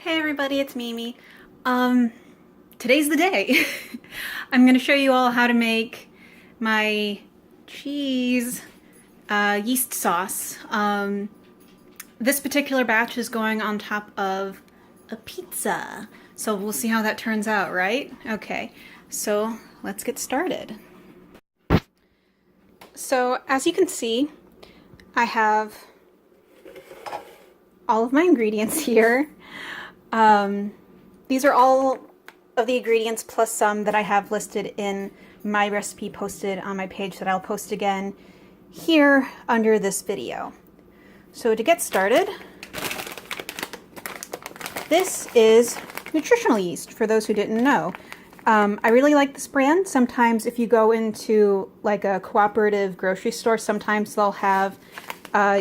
Hey everybody, it's Mimi. Today's the day. I'm gonna show you all how to make my cheese yeast sauce. This particular batch is going on top of a pizza. So we'll see how that turns out, right? Okay, so let's get started. So as you can see, I have all of my ingredients here. These are all of the ingredients plus some that I have listed in my recipe posted on my page that I'll post again here under this video. So to get started, this is Nutritional Yeast, for those who didn't know. I really like this brand. Sometimes if you go into like a cooperative grocery store, sometimes they'll have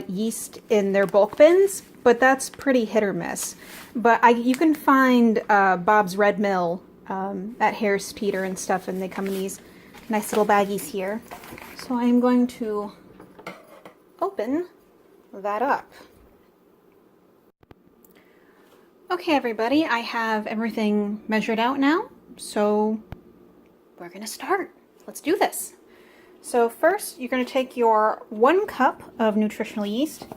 yeast in their bulk bins, but that's pretty hit or miss. But you can find Bob's Red Mill at Harris Teeter and stuff, and they come in these nice little baggies here. So I'm going to open that up. Okay, everybody, I have everything measured out now, so we're gonna start. Let's do this. So first, you're gonna take your 1 cup of nutritional yeast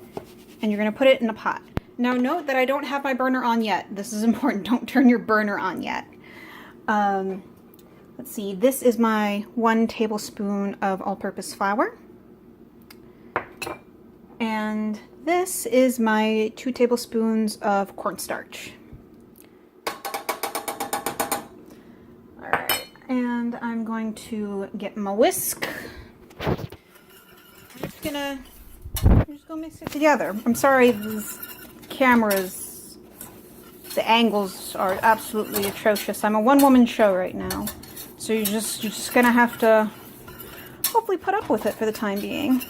and you're gonna put it in a pot. Now note that I don't have my burner on yet. This is important. Don't turn your burner on yet. Let's see. This is my 1 tablespoon of all-purpose flour. And this is my 2 tablespoons of cornstarch. Alright, and I'm going to get my whisk. I'm just gonna mix it together. I'm sorry, these cameras, the angles are absolutely atrocious. I'm a one-woman show right now, so you're just gonna have to hopefully put up with it for the time being.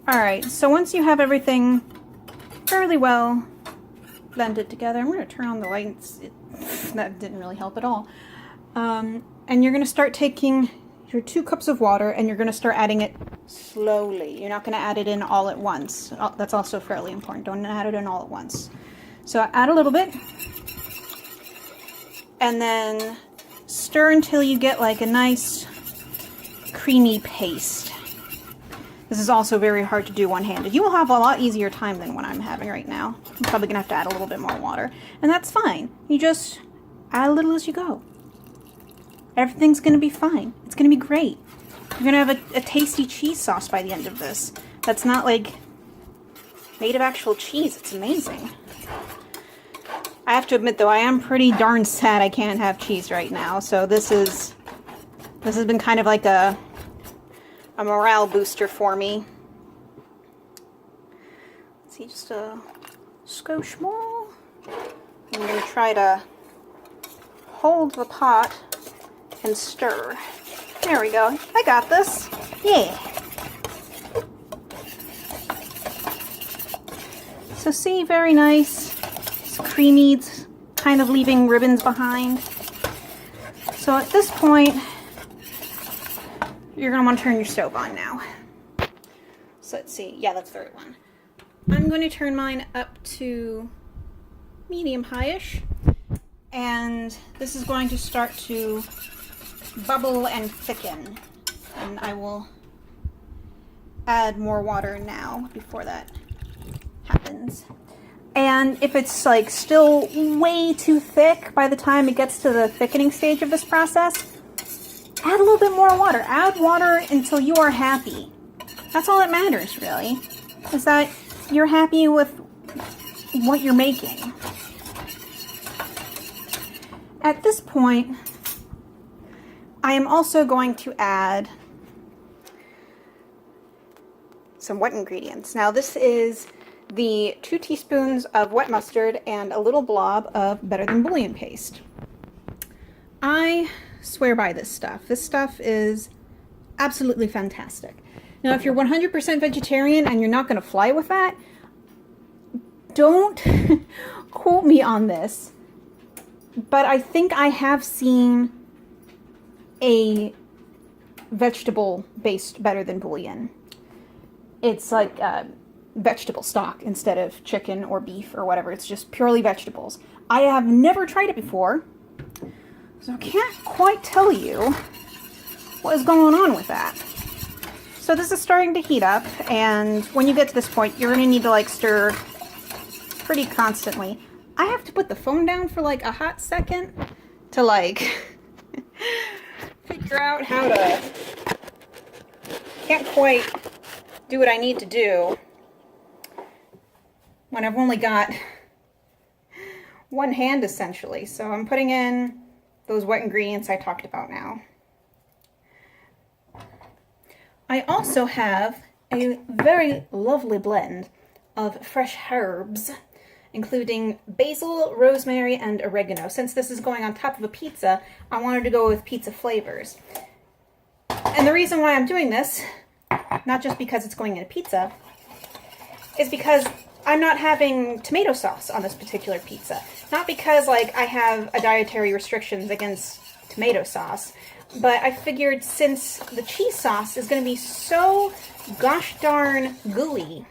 Alright, so once you have everything fairly well blended together, I'm going to turn on the lights. That didn't really help at all. And you're going to start taking your 2 cups of water and you're going to start adding it slowly. You're not going to add it in all at once. That's also fairly important. Don't add it in all at once. So add a little bit and then stir until you get like a nice creamy paste. This is also very hard to do one-handed. You will have a lot easier time than what I'm having right now. I'm probably going to have to add a little bit more water. And that's fine. You just add a little as you go. Everything's going to be fine. It's going to be great. You're going to have a tasty cheese sauce by the end of this. That's not like made of actual cheese. It's amazing. I have to admit though, I am pretty darn sad I can't have cheese right now. So this has been kind of like a morale booster for me. Let's see, just a skosh more. I'm going to try to hold the pot and stir. There we go. I got this. Yeah. So see, very nice. It's creamy. It's kind of leaving ribbons behind. So at this point, you're going to want to turn your stove on now. So let's see. Yeah, that's the right one. I'm going to turn mine up to medium high-ish. And this is going to start to bubble and thicken. And I will add more water now before that happens. And if it's like still way too thick by the time it gets to the thickening stage of this process, add a little bit more water. Add water until you are happy. That's all that matters, really, is that you're happy with what you're making. At this point, I am also going to add some wet ingredients. Now this is the 2 teaspoons of wet mustard and a little blob of Better Than Bouillon paste. I swear by this stuff. This stuff is absolutely fantastic. Now, if you're 100% vegetarian and you're not going to fly with that, don't quote me on this. But I think I have seen a vegetable-based Better Than Bouillon. It's like vegetable stock instead of chicken or beef or whatever. It's just purely vegetables. I have never tried it before, so I can't quite tell you what is going on with that. So this is starting to heat up, and when you get to this point, you're going to need to like stir pretty constantly. I have to put the phone down for like a hot second to like figure out how to, can't quite do what I need to do when I've only got one hand essentially. So I'm putting in those wet ingredients I talked about now. I also have a very lovely blend of fresh herbs, including basil, rosemary, and oregano. Since this is going on top of a pizza, I wanted to go with pizza flavors. And the reason why I'm doing this, not just because it's going in a pizza, is because I'm not having tomato sauce on this particular pizza. Not because like I have a dietary restrictions against tomato sauce, but I figured since the cheese sauce is going to be so gosh darn gooey,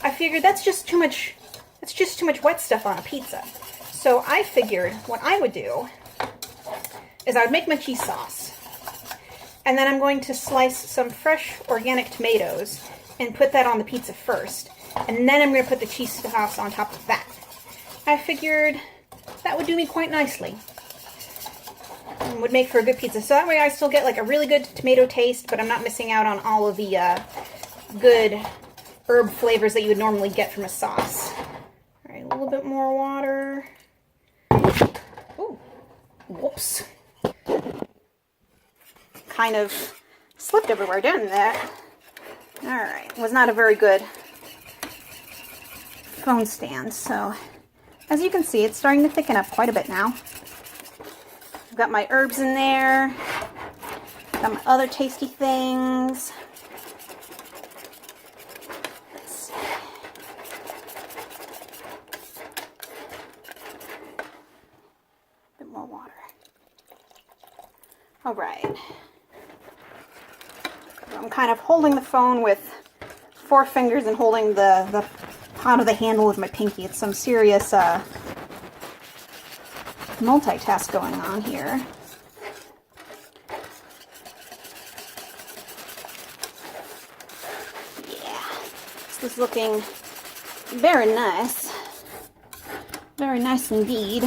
I figured that's just too much wet stuff on a pizza. So I figured what I would do is I would make my cheese sauce, and then I'm going to slice some fresh organic tomatoes and put that on the pizza first, and then I'm going to put the cheese sauce on top of that. I figured that would do me quite nicely. Would make for a good pizza. So that way I still get like a really good tomato taste, but I'm not missing out on all of the good herb flavors that you would normally get from a sauce. All right, a little bit more water. Oh, whoops. Kind of slipped everywhere, didn't it? All right, was not a very good phone stand. So as you can see, it's starting to thicken up quite a bit now. I've got my herbs in there, got my other tasty things. Let's see. A bit more water. All right. I'm kind of holding the phone with 4 fingers and holding the pot of the handle with my pinky. It's some serious multitask going on here. Yeah, this is looking very nice. Very nice indeed.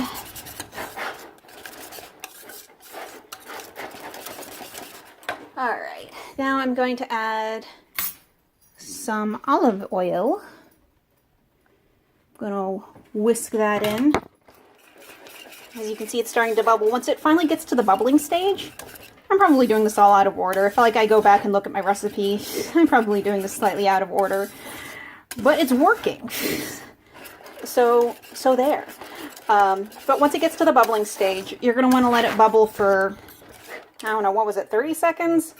Alright, now I'm going to add some olive oil. I'm going to whisk that in. As you can see, it's starting to bubble. Once it finally gets to the bubbling stage, I'm probably doing this all out of order. If I go back and look at my recipe, I'm probably doing this slightly out of order. But it's working. So there. But once it gets to the bubbling stage, you're going to want to let it bubble for, I don't know, what was it, 30 seconds?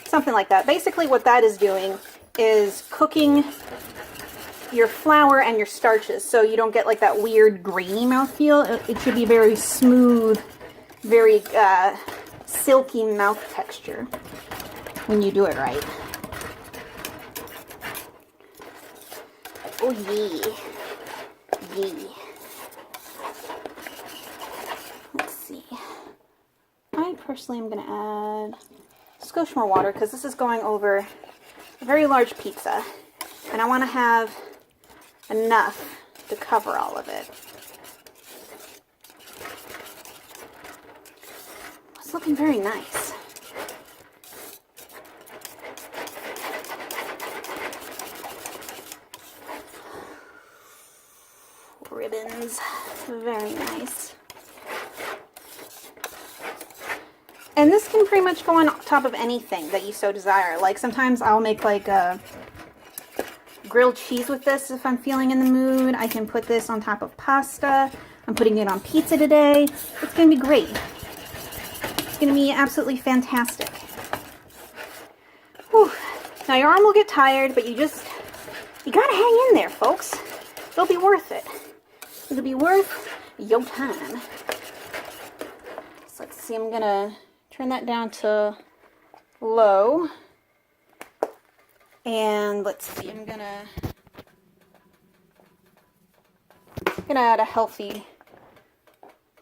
Something like that. Basically what that is doing is cooking your flour and your starches, so you don't get like that weird grainy mouthfeel. It should be very smooth, very silky mouth texture when you do it right. Oh yeah, yeah. Let's see. I personally am going to add a skosh more water because this is going over a very large pizza, and I want to have enough to cover all of it. It's looking very nice. Ribbons, very nice. And this can pretty much go on top of anything that you so desire. Like sometimes I'll make like a grilled cheese with this if I'm feeling in the mood. I can put this on top of pasta. I'm putting it on pizza today. It's going to be great. It's going to be absolutely fantastic. Whew. Now your arm will get tired, but you gotta hang in there, folks. It'll be worth it. It'll be worth your time. So let's see, I'm gonna turn that down to low. And let's see, I'm gonna add a healthy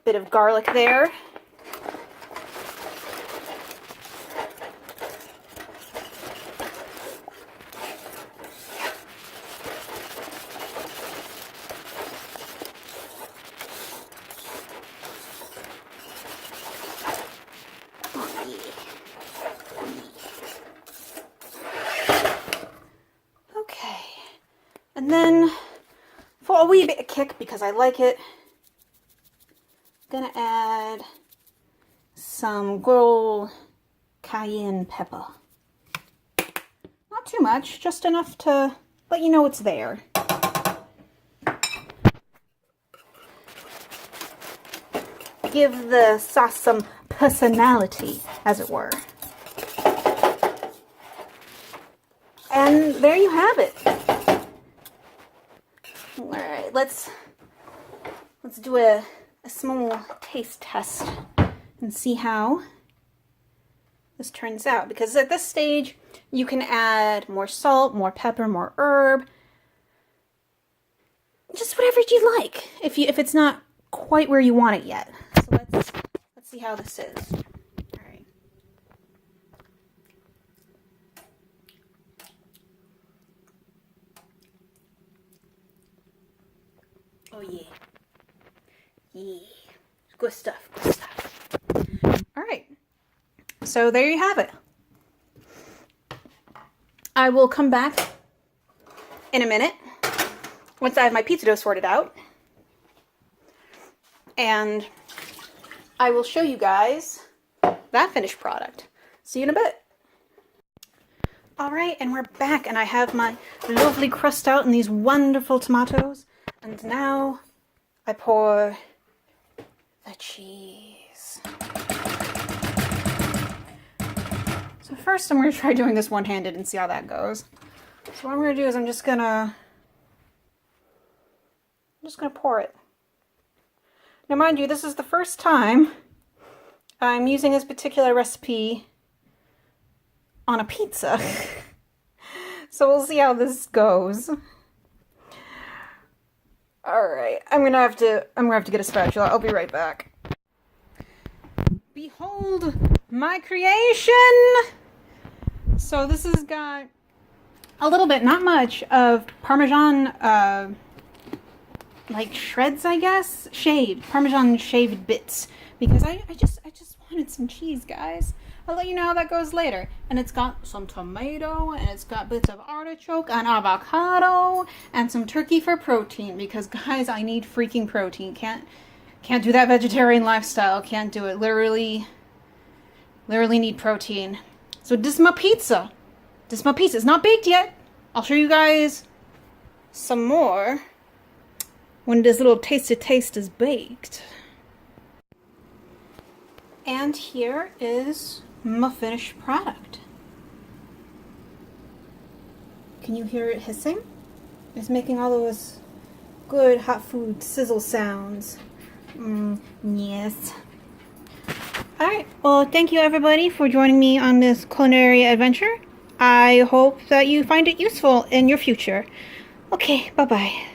bit of garlic there. Okay, and then for a wee bit of kick, because I like it, I'm gonna add some good old cayenne pepper. Not too much, just enough to let you know it's there. Give the sauce some personality, as it were. And there you have it. All right, let's do a small taste test and see how this turns out. Because at this stage, you can add more salt, more pepper, more herb, just whatever you like. If it's not quite where you want it yet. So let's see how this is. All right. Oh yeah. Yeah. Good stuff. Good stuff. All right. So there you have it. I will come back in a minute once I have my pizza dough sorted out. And I will show you guys that finished product. See you in a bit. All right, and we're back, and I have my lovely crust out and these wonderful tomatoes. And now I pour the cheese. So first I'm going to try doing this one-handed and see how that goes. So what I'm going to do is I'm just going to pour it. Now mind you, this is the first time I'm using this particular recipe on a pizza. So we'll see how this goes. Alright, I'm gonna have to get a spatula. I'll be right back. Behold my creation! So this has got a little bit, not much, of Parmesan, like shreds, I guess? Shaved. Parmesan shaved bits. Because I just wanted some cheese, guys. I'll let you know how that goes later. And it's got some tomato, and it's got bits of artichoke and avocado, and some turkey for protein. Because, guys, I need freaking protein. Can't do that vegetarian lifestyle. Can't do it. Literally need protein. So this is my pizza. This is my pizza. It's not baked yet. I'll show you guys some more when this little taste is baked. And here is my finished product. Can you hear it hissing? It's making all those good hot food sizzle sounds. Yes. Alright, well, thank you everybody for joining me on this culinary adventure. I hope that you find it useful in your future. Okay, bye-bye.